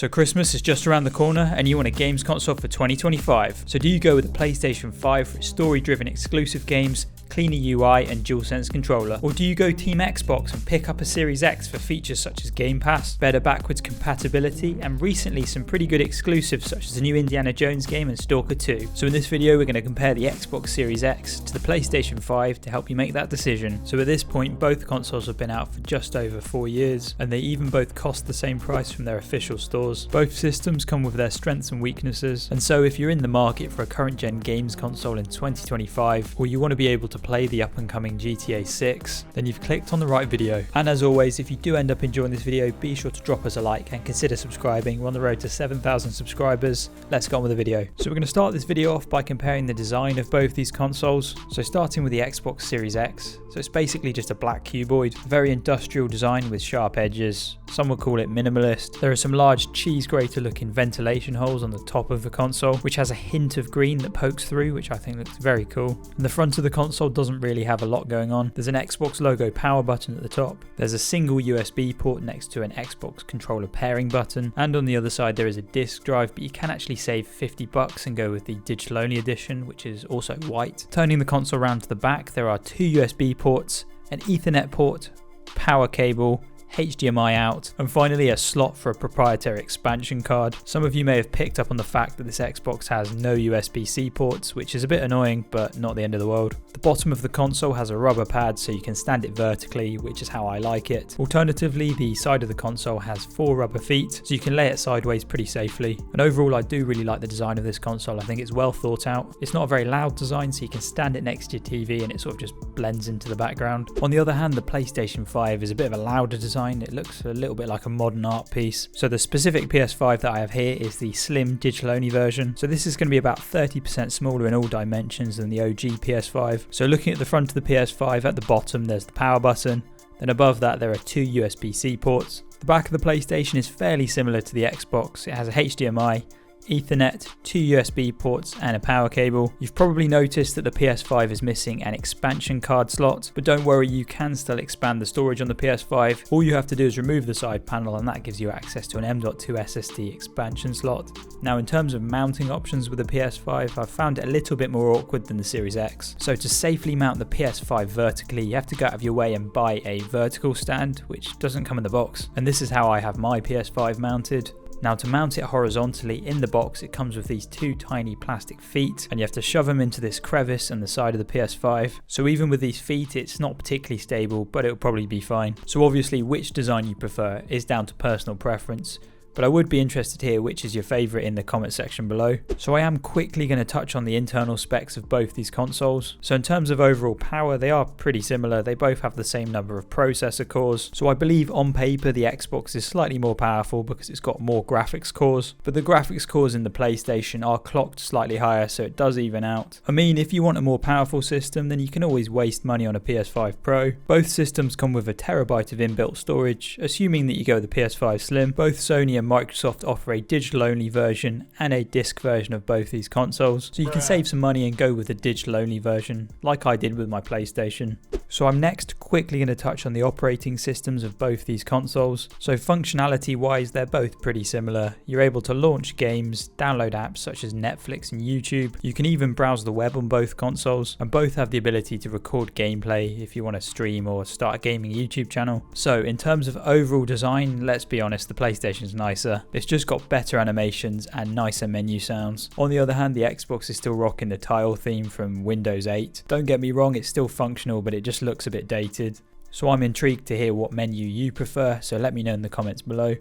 So Christmas is just around the corner and you want a games console for 2025. So do you go with the PlayStation 5 for story-driven exclusive games, cleaner UI and DualSense controller? Or do you go Team Xbox and pick up a Series X for features such as GamePass, better backwards compatibility, and recently some pretty good exclusives such as the new Indiana Jones game and Stalker 2. So in this video we're going to compare the Xbox Series X to the PlayStation 5 to help you make that decision. So at this point both consoles have been out for just over 4 years and they even both cost the same price from their official stores. Both systems come with their strengths and weaknesses, and so if you're in the market for a current gen games console in 2025 or you want to be able to play the up and coming GTA 6, then you've clicked on the right video. And as always, if you do end up enjoying this video, be sure to drop us a like and consider subscribing. We're on the road to 7,000 subscribers. Let's get on with the video. So we're going to start this video off by comparing the design of both these consoles. So starting with the Xbox Series X. So it's basically just a black cuboid, very industrial design with sharp edges. Some would call it minimalist. There are some large cheese grater looking ventilation holes on the top of the console, which has a hint of green that pokes through, which I think looks very cool. And the front of the console doesn't really have a lot going on. There's an Xbox logo power button at the top. There's a single USB port next to an Xbox controller pairing button. And on the other side there is a disc drive, but you can actually save $50 and go with the digital only edition, which is also white. Turning the console around to the back, there are 2 USB ports, an Ethernet port, power cable, HDMI out, and finally a slot for a proprietary expansion card. Some of you may have picked up on the fact that this Xbox has no USB-C ports, which is a bit annoying, but not the end of the world. The bottom of the console has a rubber pad so you can stand it vertically, which is how I like it. Alternatively, the side of the console has 4 rubber feet, so you can lay it sideways pretty safely. And overall, I do really like the design of this console. I think it's well thought out. It's not a very loud design, so you can stand it next to your TV and it sort of just blends into the background. On the other hand, the PlayStation 5 is a bit of a louder design. It looks a little bit like a modern art piece. So the specific PS5 that I have here is the slim digital only version. So this is going to be about 30% smaller in all dimensions than the OG PS5. So looking at the front of the PS5, at the bottom there's the power button. Then above that there are 2 USB-C ports. The back of the PlayStation is fairly similar to the Xbox. It has a HDMI, Ethernet, 2 USB ports and a power cable. You've probably noticed that the PS5 is missing an expansion card slot, but don't worry, you can still expand the storage on the PS5. All you have to do is remove the side panel and that gives you access to an M.2 SSD expansion slot. Now in terms of mounting options with the PS5, I've found it a little bit more awkward than the Series X. So to safely mount the PS5 vertically, you have to go out of your way and buy a vertical stand, which doesn't come in the box. And this is how I have my PS5 mounted. Now to mount it horizontally in the box, it comes with these 2 tiny plastic feet and you have to shove them into this crevice in the side of the PS5. So even with these feet, it's not particularly stable, but it'll probably be fine. So obviously which design you prefer is down to personal preference, but I would be interested to hear which is your favourite in the comment section below. So I am quickly going to touch on the internal specs of both these consoles. So in terms of overall power, they are pretty similar. They both have the same number of processor cores. So I believe on paper the Xbox is slightly more powerful because it's got more graphics cores, but the graphics cores in the PlayStation are clocked slightly higher, so it does even out. I mean, if you want a more powerful system, then you can always waste money on a PS5 Pro. Both systems come with a terabyte of inbuilt storage, assuming that you go with the PS5 Slim. Both Sony and Microsoft offer a digital only version and a disc version of both these consoles, so you can save some money and go with the digital only version like I did with my PlayStation. So I'm next quickly going to touch on the operating systems of both these consoles. So functionality wise, they're both pretty similar. You're able to launch games, download apps such as Netflix and YouTube. You can even browse the web on both consoles, and both have the ability to record gameplay if you want to stream or start a gaming YouTube channel. So in terms of overall design, let's be honest, the PlayStation's nicer. It's just got better animations and nicer menu sounds. On the other hand, the Xbox is still rocking the tile theme from Windows 8. Don't get me wrong, it's still functional, but it just looks a bit dated. So I'm intrigued to hear what menu you prefer, so let me know in the comments below.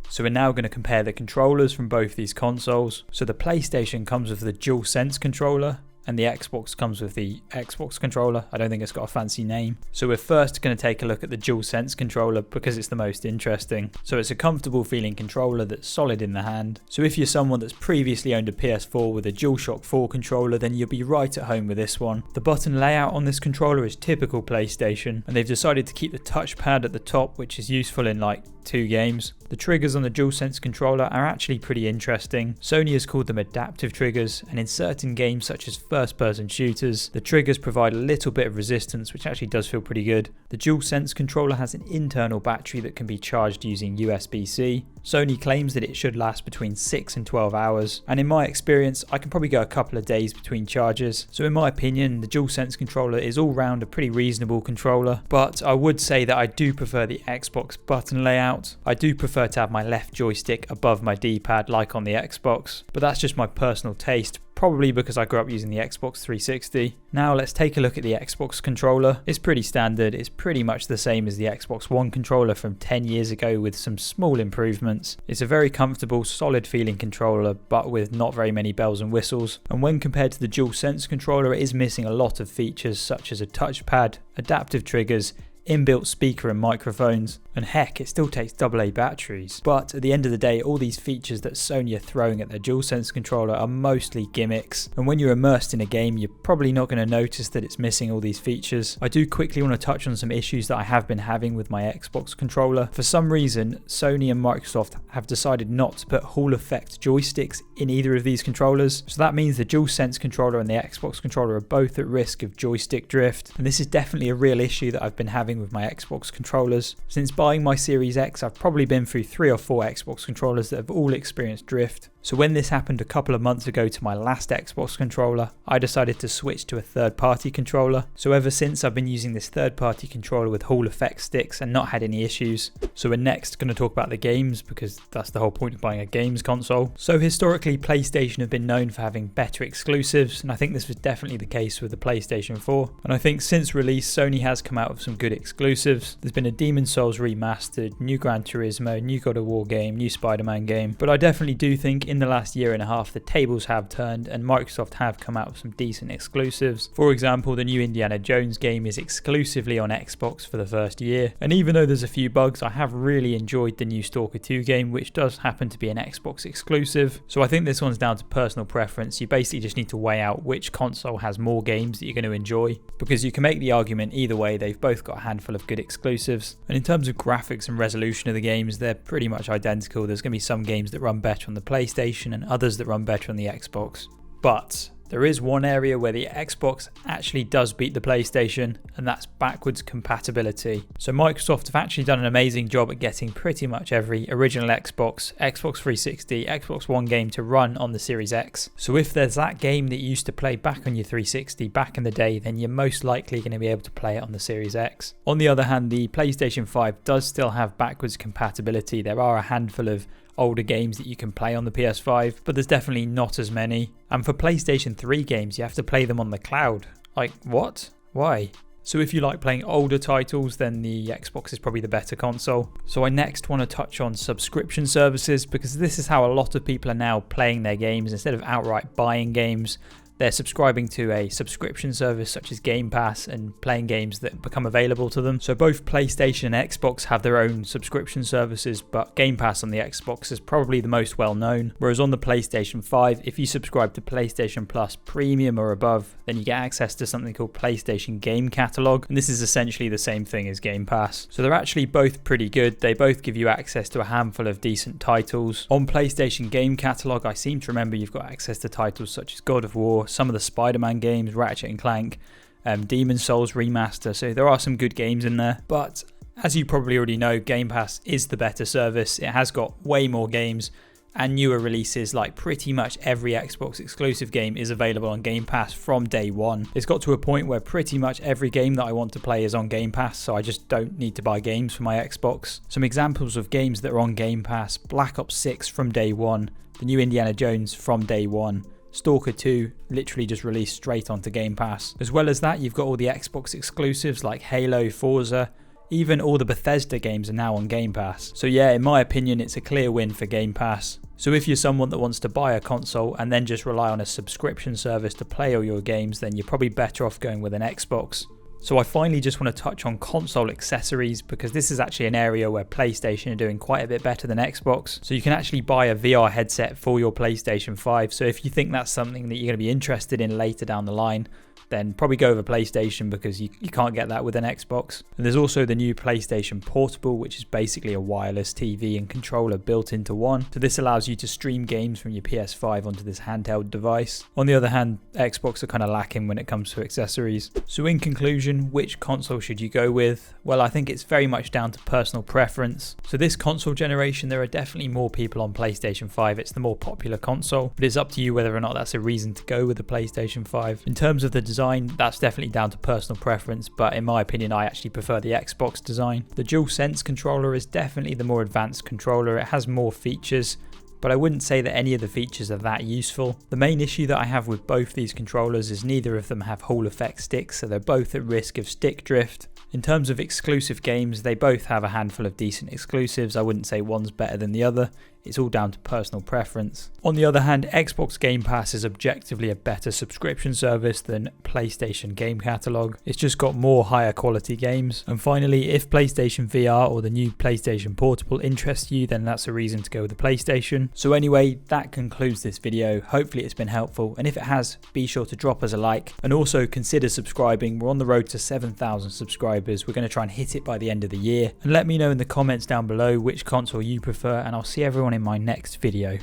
So we're now going to compare the controllers from both these consoles. So the PlayStation comes with the DualSense controller, and the Xbox comes with the Xbox controller. I don't think it's got a fancy name. So we're first going to take a look at the DualSense controller because it's the most interesting. So it's a comfortable feeling controller that's solid in the hand. So if you're someone that's previously owned a PS4 with a DualShock 4 controller, then you'll be right at home with this one. The button layout on this controller is typical PlayStation, and they've decided to keep the touchpad at the top, which is useful in like 2 games. The triggers on the DualSense controller are actually pretty interesting. Sony has called them adaptive triggers, and in certain games such as first-person shooters, the triggers provide a little bit of resistance, which actually does feel pretty good. The DualSense controller has an internal battery that can be charged using USB-C. Sony claims that it should last between 6 and 12 hours, and in my experience I can probably go a couple of days between charges. So in my opinion, the DualSense controller is all round a pretty reasonable controller, but I would say that I do prefer the Xbox button layout. I do prefer to have my left joystick above my D-pad like on the Xbox, but that's just my personal taste, probably because I grew up using the Xbox 360. Now let's take a look at the Xbox controller. It's pretty standard, it's pretty much the same as the Xbox One controller from 10 years ago with some small improvements. It's a very comfortable, solid feeling controller, but with not very many bells and whistles. And when compared to the DualSense controller, it is missing a lot of features such as a touchpad, adaptive triggers, inbuilt speaker and microphones, and heck, it still takes AA batteries. But at the end of the day, all these features that Sony are throwing at their DualSense controller are mostly gimmicks, and when you're immersed in a game, you're probably not going to notice that it's missing all these features. I do quickly want to touch on some issues that I have been having with my Xbox controller. For some reason, Sony and Microsoft have decided not to put Hall effect joysticks in either of these controllers, so that means the DualSense controller and the Xbox controller are both at risk of joystick drift, and this is definitely a real issue that I've been having with my Xbox controllers. Since buying my Series X, I've probably been through 3 or 4 Xbox controllers that have all experienced drift. So when this happened a couple of months ago to my last Xbox controller, I decided to switch to a third-party controller. So ever since, I've been using this third-party controller with Hall effect sticks and not had any issues. So we're next going to talk about the games, because that's the whole point of buying a games console. So historically, PlayStation have been known for having better exclusives, and I think this was definitely the case with the PlayStation 4. And I think since release, Sony has come out with some good exclusives. There's been a Demon's Souls remastered, new Gran Turismo, new God of War game, new Spider-Man game. But I definitely do think in the last year and a half the tables have turned and Microsoft have come out with some decent exclusives. For example, the new Indiana Jones game is exclusively on Xbox for the first year, and even though there's a few bugs, I have really enjoyed the new Stalker 2 game, which does happen to be an Xbox exclusive. So I think this one's down to personal preference. You basically just need to weigh out which console has more games that you're going to enjoy, because you can make the argument either way. They've both got a handful of good exclusives, and in terms of graphics and resolution of the games, they're pretty much identical. There's going to be some games that run better on the PlayStation and others that run better on the Xbox. But there is one area where the Xbox actually does beat the PlayStation, and that's backwards compatibility. So Microsoft have actually done an amazing job at getting pretty much every original Xbox, Xbox 360, Xbox One game to run on the Series X. So if there's that game that you used to play back on your 360 back in the day, then you're most likely going to be able to play it on the Series X. On the other hand, the PlayStation 5 does still have backwards compatibility. There are a handful of older games that you can play on the PS5, but there's definitely not as many. And for PlayStation 3 games, you have to play them on the cloud. Like, what? Why? So if you like playing older titles, then the Xbox is probably the better console. So I next want to touch on subscription services, because this is how a lot of people are now playing their games. Instead of outright buying games, they're subscribing to a subscription service such as GamePass and playing games that become available to them. So both PlayStation and Xbox have their own subscription services, but GamePass on the Xbox is probably the most well known. Whereas on the PlayStation 5, if you subscribe to PlayStation Plus Premium or above, then you get access to something called PlayStation Game Catalogue, and this is essentially the same thing as Game Pass. So they're actually both pretty good. They both give you access to a handful of decent titles. On PlayStation Game Catalogue, I seem to remember you've got access to titles such as God of War, some of the Spider-Man games, Ratchet and Clank, Demon's Souls Remaster, so there are some good games in there. But as you probably already know, Game Pass is the better service. It has got way more games and newer releases. Like pretty much every Xbox exclusive game is available on Game Pass from day one. It's got to a point where pretty much every game that I want to play is on Game Pass, so I just don't need to buy games for my Xbox. Some examples of games that are on Game Pass: Black Ops 6 from day one, the new Indiana Jones from day one, Stalker 2 literally just released straight onto Game Pass. As well as that, you've got all the Xbox exclusives like Halo, Forza, even all the Bethesda games are now on Game Pass. So yeah, in my opinion, it's a clear win for Game Pass. So if you're someone that wants to buy a console and then just rely on a subscription service to play all your games, then you're probably better off going with an Xbox. So I finally just want to touch on console accessories, because this is actually an area where PlayStation are doing quite a bit better than Xbox. So you can actually buy a VR headset for your PlayStation 5. So if you think that's something that you're going to be interested in later down the line, then probably go with a PlayStation because you can't get that with an Xbox. And there's also the new PlayStation Portable, which is basically a wireless TV and controller built into one. So this allows you to stream games from your PS5 onto this handheld device. On the other hand, Xbox are kind of lacking when it comes to accessories. So in conclusion, which console should you go with? Well, I think it's very much down to personal preference. So this console generation, there are definitely more people on PlayStation 5. It's the more popular console, but it's up to you whether or not that's a reason to go with the PlayStation 5. In terms of the design, that's definitely down to personal preference, but in my opinion, I actually prefer the Xbox design. The DualSense controller is definitely the more advanced controller. It has more features, but I wouldn't say that any of the features are that useful. The main issue that I have with both these controllers is neither of them have Hall effect sticks, so they're both at risk of stick drift. In terms of exclusive games, they both have a handful of decent exclusives. I wouldn't say one's better than the other. It's all down to personal preference. On the other hand, Xbox GamePass is objectively a better subscription service than PlayStation Game Catalogue. It's just got more higher quality games. And finally, if PlayStation VR or the new PlayStation Portable interests you, then that's a reason to go with the PlayStation. So anyway, that concludes this video. Hopefully it's been helpful, and if it has, be sure to drop us a like and also consider subscribing. We're on the road to 7,000 subscribers. We're going to try and hit it by the end of the year. And let me know in the comments down below which console you prefer, and I'll see everyone in my next video.